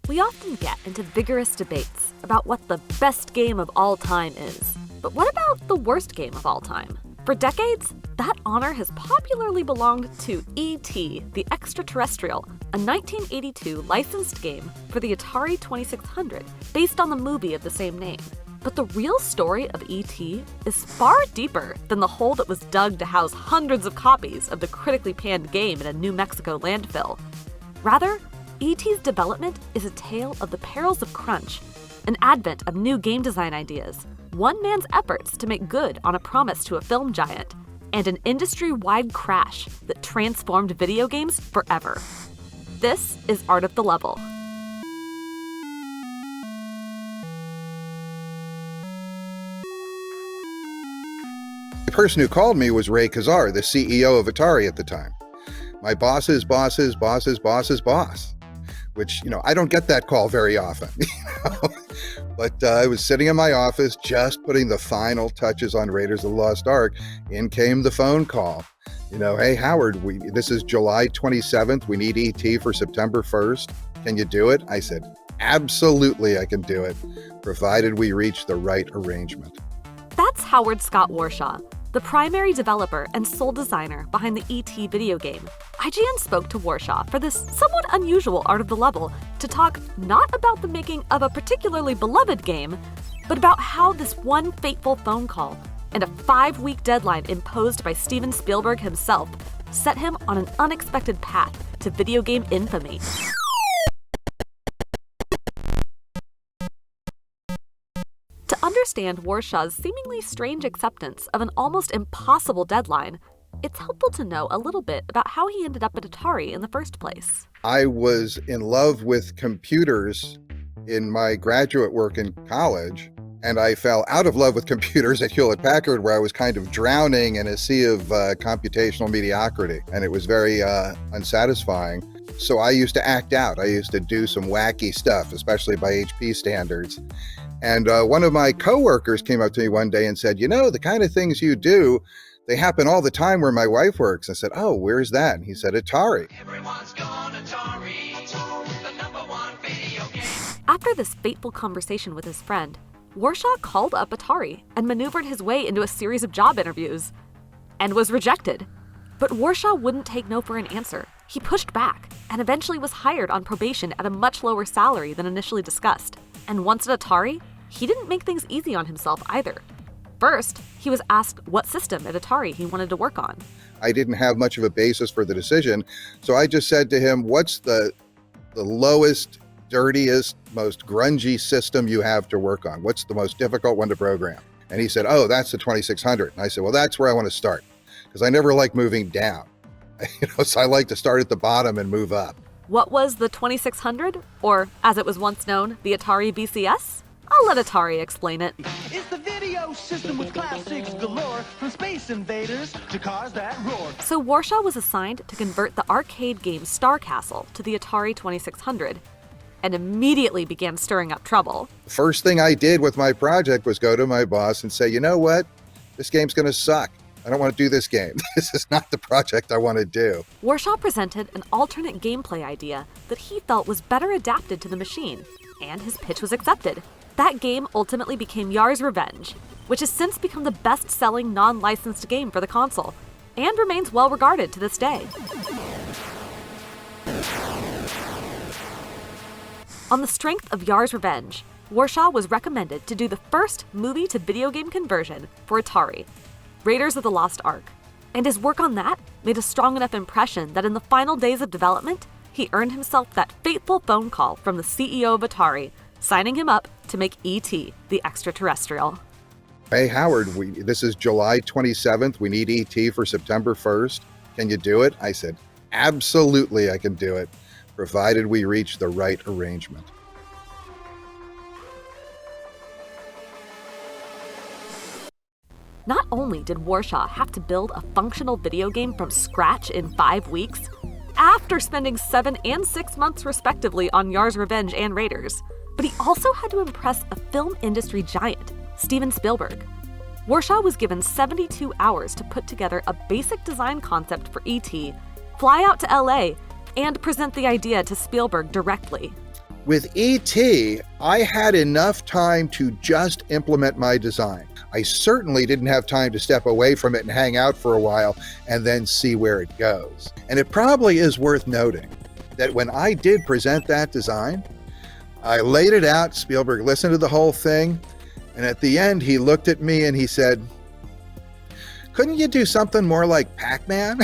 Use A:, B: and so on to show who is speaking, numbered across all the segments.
A: We often get into vigorous debates about what the best game of all time is. But what about the worst game of all time? For decades, that honor has popularly belonged to E.T. the Extra-Terrestrial, a 1982 licensed game for the Atari 2600, based on the movie of the same name. But the real story of E.T. is far deeper than the hole that was dug to house hundreds of copies of the critically panned game in a New Mexico landfill. Rather, E.T.'s development is a tale of the perils of crunch, an advent of new game design ideas, one man's efforts to make good on a promise to a film giant, and an industry-wide crash that transformed video games forever. This is Art of the Level.
B: The person who called me was Ray Kazar, the CEO of Atari at the time. My boss's boss's boss's boss's boss, which, I don't get that call very often. But I was sitting in my office just putting the final touches on Raiders of the Lost Ark. In came the phone call. Hey, Howard, this is July 27th. We need ET for September 1st. Can you do it? I said, absolutely, I can do it, provided we reach the right arrangement.
A: That's Howard Scott Warshaw, the primary developer and sole designer behind the E.T. video game. IGN spoke to Warshaw for this somewhat unusual Art of the Level to talk not about the making of a particularly beloved game, but about how this one fateful phone call and a 5-week deadline imposed by Steven Spielberg himself set him on an unexpected path to video game infamy. To understand Warshaw's seemingly strange acceptance of an almost impossible deadline, it's helpful to know a little bit about how he ended up at Atari in the first place.
B: I was in love with computers in my graduate work in college, and I fell out of love with computers at Hewlett-Packard, where I was kind of drowning in a sea of computational mediocrity, and it was very unsatisfying. So I used to act out. I used to do some wacky stuff, especially by HP standards. And one of my coworkers came up to me one day and said, the kind of things you do, they happen all the time where my wife works. I said, oh, where's that? And he said, Atari.
C: Everyone's gone Atari, the #1 video game.
A: After this fateful conversation with his friend, Warshaw called up Atari and maneuvered his way into a series of job interviews, and was rejected. But Warshaw wouldn't take no for an answer. He pushed back, and eventually was hired on probation at a much lower salary than initially discussed. And once at Atari, he didn't make things easy on himself either. First, he was asked what system at Atari he wanted to work on.
B: I didn't have much of a basis for the decision, so I just said to him, what's the lowest, dirtiest, most grungy system you have to work on? What's the most difficult one to program? And he said, oh, that's the 2600. And I said, well, that's where I want to start, because I never like moving down. So I like to start at the bottom and move up.
A: What was the 2600, or as it was once known, the Atari VCS? I'll let Atari explain it.
D: It's the video system with classics galore, from Space Invaders to Cars That Roar.
A: So Warshaw was assigned to convert the arcade game Star Castle to the Atari 2600, and immediately began stirring up trouble.
B: The first thing I did with my project was go to my boss and say, you know what? This game's going to suck. I don't want to do this game. This is not the project I want to do.
A: Warshaw presented an alternate gameplay idea that he felt was better adapted to the machine, and his pitch was accepted. That game ultimately became Yar's Revenge, which has since become the best-selling non-licensed game for the console, and remains well-regarded to this day. On the strength of Yar's Revenge, Warshaw was recommended to do the first movie-to-video game conversion for Atari, Raiders of the Lost Ark, and his work on that made a strong enough impression that in the final days of development, he earned himself that fateful phone call from the CEO of Atari, signing him up to make E.T. the Extra-Terrestrial.
B: Hey, Howard, this is July 27th. We need ET for September 1st. Can you do it? I said, absolutely, I can do it, provided we reach the right arrangement.
A: Not only did Warshaw have to build a functional video game from scratch in 5 weeks, after spending 7 and 6 months respectively on Yar's Revenge and Raiders, but he also had to impress a film industry giant, Steven Spielberg. Warshaw was given 72 hours to put together a basic design concept for E.T., fly out to LA, and present the idea to Spielberg directly.
B: With E.T., I had enough time to just implement my design. I certainly didn't have time to step away from it and hang out for a while and then see where it goes. And it probably is worth noting that when I did present that design, I laid it out, Spielberg listened to the whole thing, and at the end he looked at me and he said, "Couldn't you do something more like Pac-Man?"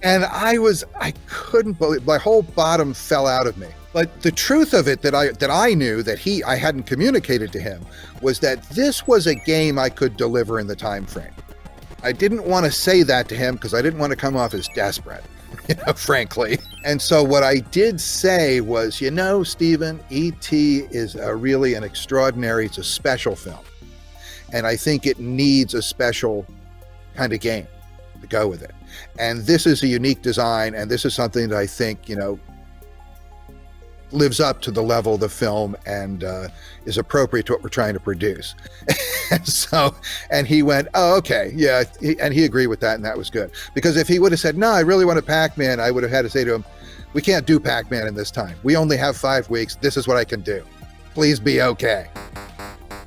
B: And I couldn't believe, my whole bottom fell out of me. But the truth of it that I knew that I hadn't communicated to him was that this was a game I could deliver in the time frame. I didn't want to say that to him because I didn't want to come off as desperate, frankly. And so what I did say was, Stephen, E.T. is really an extraordinary, it's a special film. And I think it needs a special kind of game to go with it. And this is a unique design, and this is something that I think, lives up to the level of the film and is appropriate to what we're trying to produce. and he went, "Oh, okay, yeah," and he agreed with that, and that was good. Because if he would have said, "No, I really want a Pac-Man," I would have had to say to him, "We can't do Pac-Man in this time. We only have 5 weeks. This is what I can do. Please be okay."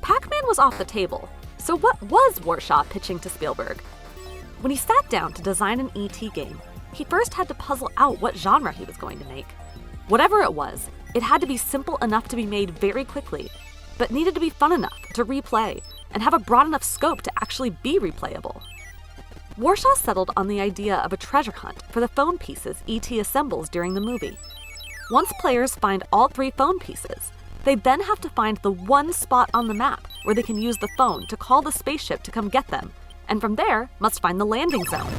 A: Pac-Man was off the table. So what was Warshaw pitching to Spielberg? When he sat down to design an E.T. game, he first had to puzzle out what genre he was going to make. Whatever it was, it had to be simple enough to be made very quickly, but needed to be fun enough to replay and have a broad enough scope to actually be replayable. Warshaw settled on the idea of a treasure hunt for the phone pieces E.T. assembles during the movie. Once players find all 3 phone pieces, they then have to find the one spot on the map where they can use the phone to call the spaceship to come get them, and from there must find the landing zone.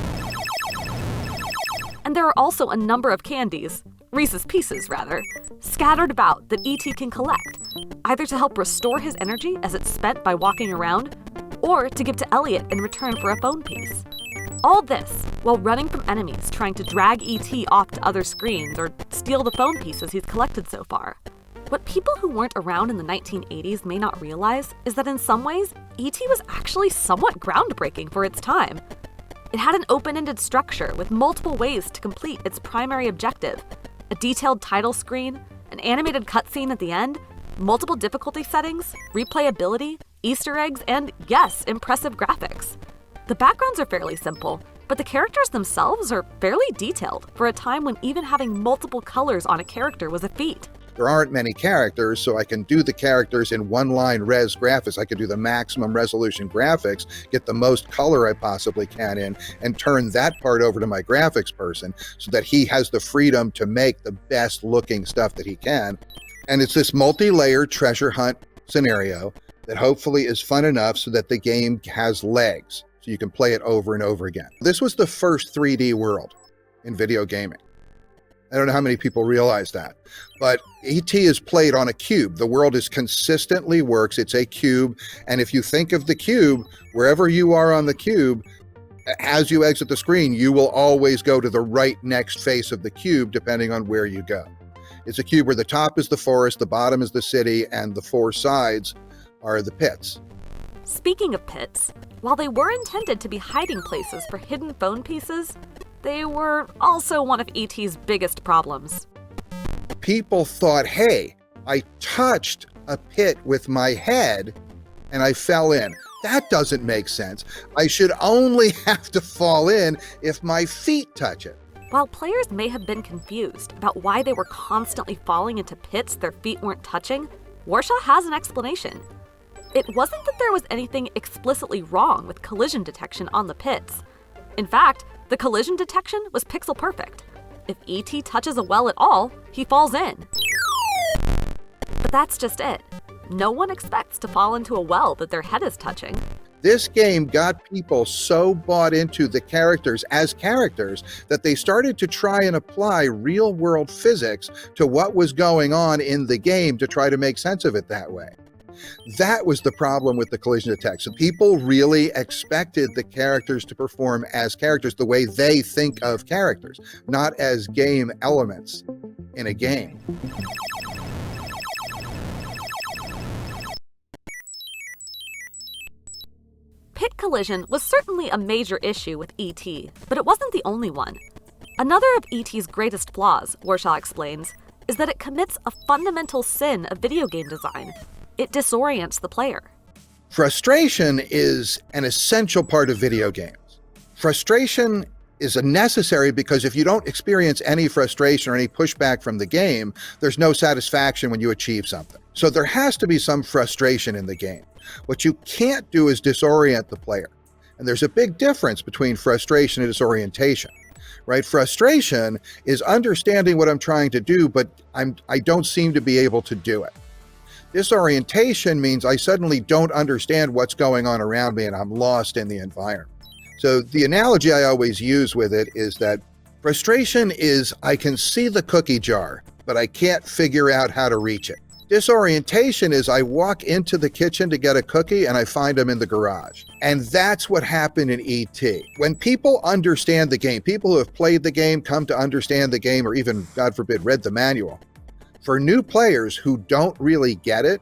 A: And there are also a number of candies, Reese's Pieces rather, scattered about that E.T. can collect, either to help restore his energy as it's spent by walking around, or to give to Elliot in return for a phone piece. All this while running from enemies trying to drag E.T. off to other screens or steal the phone pieces he's collected so far. What people who weren't around in the 1980s may not realize is that in some ways, E.T. was actually somewhat groundbreaking for its time. It had an open-ended structure with multiple ways to complete its primary objective, a detailed title screen, an animated cutscene at the end, multiple difficulty settings, replayability, Easter eggs, and yes, impressive graphics. The backgrounds are fairly simple, but the characters themselves are fairly detailed for a time when even having multiple colors on a character was a feat.
B: There aren't many characters, so I can do the characters in one-line res graphics. I can do the maximum resolution graphics, get the most color I possibly can in, and turn that part over to my graphics person so that he has the freedom to make the best looking stuff that he can. And it's this multi-layered treasure hunt scenario that hopefully is fun enough so that the game has legs, so you can play it over and over again. This was the first 3D world in video gaming. I don't know how many people realize that, but E.T. is played on a cube. The world is consistently works. It's a cube. And if you think of the cube, wherever you are on the cube, as you exit the screen, you will always go to the right next face of the cube, depending on where you go. It's a cube where the top is the forest, the bottom is the city, and the 4 sides are the pits.
A: Speaking of pits, while they were intended to be hiding places for hidden phone pieces, they were also one of E.T.'s biggest problems.
B: People thought, hey, I touched a pit with my head and I fell in. That doesn't make sense. I should only have to fall in if my feet touch it.
A: While players may have been confused about why they were constantly falling into pits their feet weren't touching, Warshaw has an explanation. It wasn't that there was anything explicitly wrong with collision detection on the pits. In fact, the collision detection was pixel perfect. If E.T. touches a well at all, he falls in. But that's just it. No one expects to fall into a well that their head is touching.
B: This game got people so bought into the characters as characters that they started to try and apply real-world physics to what was going on in the game to try to make sense of it that way. That was the problem with the collision detection. People really expected the characters to perform as characters the way they think of characters, not as game elements in a game.
A: Pit collision was certainly a major issue with E.T., but it wasn't the only one. Another of E.T.'s greatest flaws, Warshaw explains, is that it commits a fundamental sin of video game design. It disorients the player.
B: Frustration is an essential part of video games. Frustration is necessary because if you don't experience any frustration or any pushback from the game, there's no satisfaction when you achieve something. So there has to be some frustration in the game. What you can't do is disorient the player. And there's a big difference between frustration and disorientation, right? Frustration is understanding what I'm trying to do, but I don't seem to be able to do it. Disorientation means I suddenly don't understand what's going on around me and I'm lost in the environment. So the analogy I always use with it is that frustration is I can see the cookie jar, but I can't figure out how to reach it. Disorientation is I walk into the kitchen to get a cookie and I find them in the garage. And that's what happened in E.T. When people understand the game, people who have played the game, come to understand the game, or even, God forbid, read the manual, for new players who don't really get it,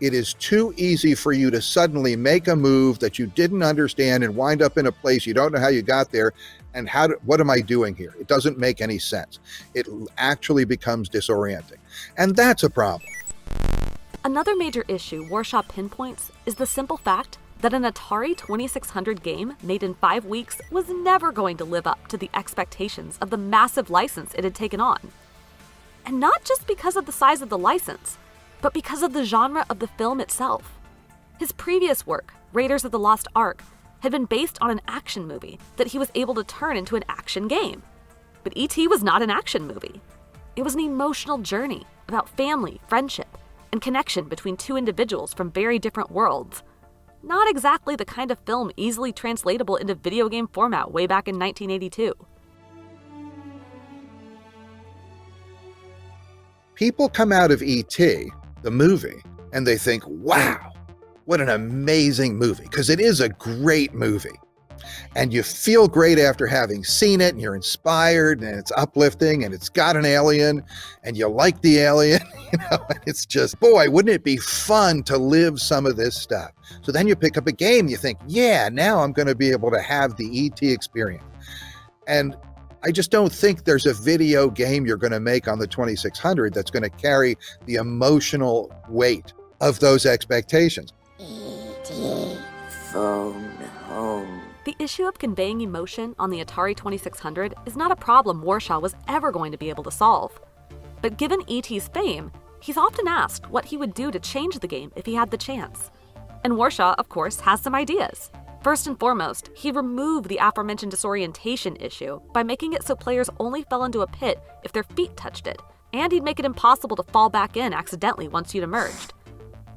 B: it is too easy for you to suddenly make a move that you didn't understand and wind up in a place you don't know how you got there and what am I doing here? It doesn't make any sense. It actually becomes disorienting. And that's a problem.
A: Another major issue Warshaw pinpoints is the simple fact that an Atari 2600 game made in 5 weeks was never going to live up to the expectations of the massive license it had taken on. And not just because of the size of the license, but because of the genre of the film itself. His previous work, Raiders of the Lost Ark, had been based on an action movie that he was able to turn into an action game. But E.T. was not an action movie. It was an emotional journey about family, friendship, and connection between two individuals from very different worlds. Not exactly the kind of film easily translatable into video game format way back in 1982.
B: People come out of E.T., the movie, and they think, wow, what an amazing movie, because it is a great movie. And you feel great after having seen it, and you're inspired, and it's uplifting, and it's got an alien, and you like the alien, and it's just, boy, wouldn't it be fun to live some of this stuff? So then you pick up a game, you think, yeah, now I'm going to be able to have the E.T. experience. And I just don't think there's a video game you're going to make on the 2600 that's going to carry the emotional weight of those expectations.
E: E.T. phone home.
A: The issue of conveying emotion on the Atari 2600 is not a problem Warshaw was ever going to be able to solve. But given E.T.'s fame, he's often asked what he would do to change the game if he had the chance. And Warshaw, of course, has some ideas. First and foremost, he removed the aforementioned disorientation issue by making it so players only fell into a pit if their feet touched it, and he'd make it impossible to fall back in accidentally once you'd emerged.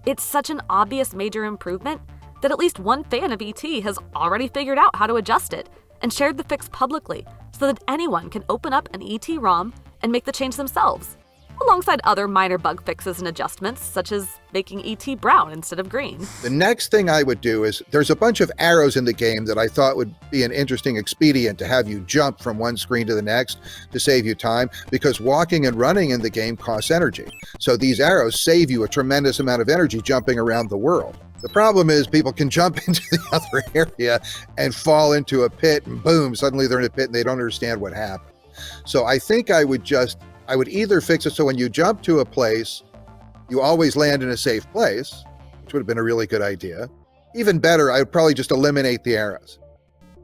A: It's such an obvious major improvement that at least one fan of E.T. has already figured out how to adjust it and shared the fix publicly so that anyone can open up an E.T. ROM and make the change themselves, alongside other minor bug fixes and adjustments, such as making E.T. brown instead of green.
B: The next thing I would do is, there's a bunch of arrows in the game that I thought would be an interesting expedient to have you jump from one screen to the next to save you time, because walking and running in the game costs energy. So these arrows save you a tremendous amount of energy jumping around the world. The problem is people can jump into the other area and fall into a pit, and boom, suddenly they're in a pit and they don't understand what happened. So I think I would either fix it so when you jump to a place, you always land in a safe place, which would have been a really good idea. Even better, I would probably just eliminate the arrows,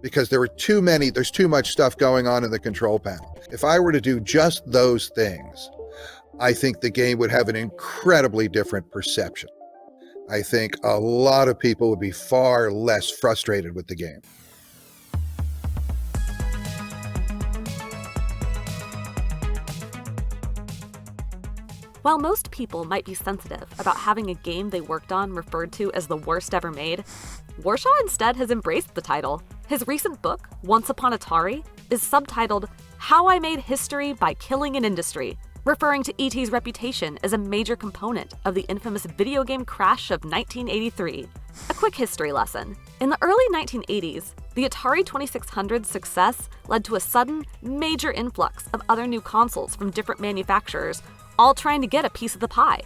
B: because there's too much stuff going on in the control panel. If I were to do just those things, I think the game would have an incredibly different perception. I think a lot of people would be far less frustrated with the game.
A: While most people might be sensitive about having a game they worked on referred to as the worst ever made, Warshaw instead has embraced the title. His recent book, Once Upon Atari, is subtitled How I Made History by Killing an Industry, referring to E.T.'s reputation as a major component of the infamous video game crash of 1983. A quick history lesson. In the early 1980s, the Atari 2600's success led to a sudden, major influx of other new consoles from different manufacturers, all trying to get a piece of the pie,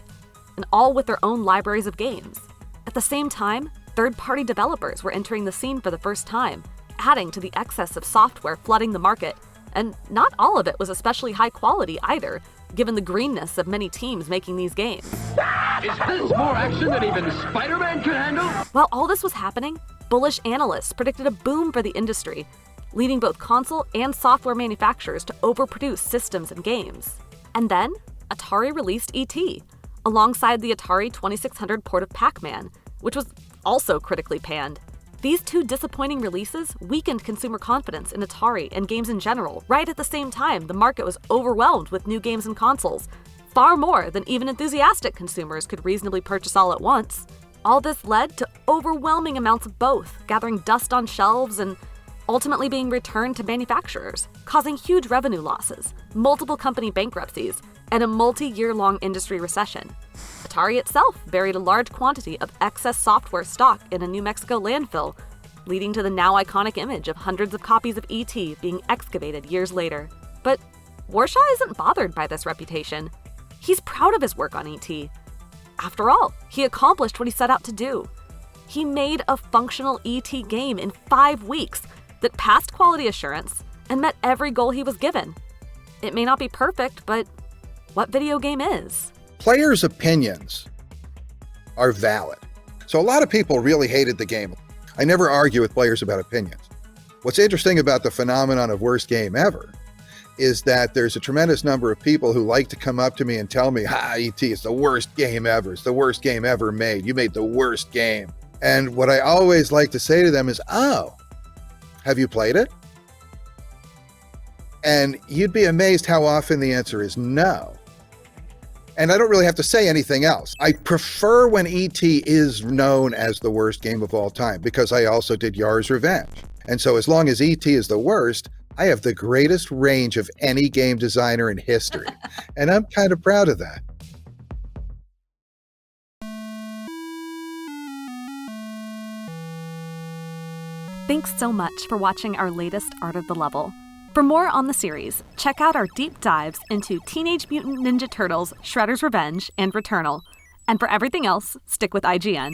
A: and all with their own libraries of games. At the same time, third-party developers were entering the scene for the first time, adding to the excess of software flooding the market, and not all of it was especially high quality either, given the greenness of many teams making these games.
F: Is this more action than even Spider-Man can handle?
A: While all this was happening, bullish analysts predicted a boom for the industry, leading both console and software manufacturers to overproduce systems and games. And then, Atari released E.T., alongside the Atari 2600 port of Pac-Man, which was also critically panned. These two disappointing releases weakened consumer confidence in Atari and games in general. Right at the same time, the market was overwhelmed with new games and consoles, far more than even enthusiastic consumers could reasonably purchase all at once. All this led to overwhelming amounts of both, gathering dust on shelves and ultimately being returned to manufacturers, causing huge revenue losses, multiple company bankruptcies, and a multi-year-long industry recession. Atari itself buried a large quantity of excess software stock in a New Mexico landfill, leading to the now iconic image of hundreds of copies of E.T. being excavated years later. But Warshaw isn't bothered by this reputation. He's proud of his work on E.T. After all, he accomplished what he set out to do. He made a functional E.T. game in 5 weeks that passed quality assurance and met every goal he was given. It may not be perfect, but what video game is?
B: Players' opinions are valid. So a lot of people really hated the game. I never argue with players about opinions. What's interesting about the phenomenon of worst game ever is that there's a tremendous number of people who like to come up to me and tell me, E.T. is the worst game ever. It's the worst game ever made. You made the worst game. And what I always like to say to them is, oh, have you played it? And you'd be amazed how often the answer is no. And I don't really have to say anything else. I prefer when E.T. is known as the worst game of all time because I also did Yar's Revenge. And so as long as E.T. is the worst, I have the greatest range of any game designer in history. And I'm kind of proud of that.
A: Thanks so much for watching our latest Art of the Level. For more on the series, check out our deep dives into Teenage Mutant Ninja Turtles, Shredder's Revenge, and Returnal. And for everything else, stick with IGN.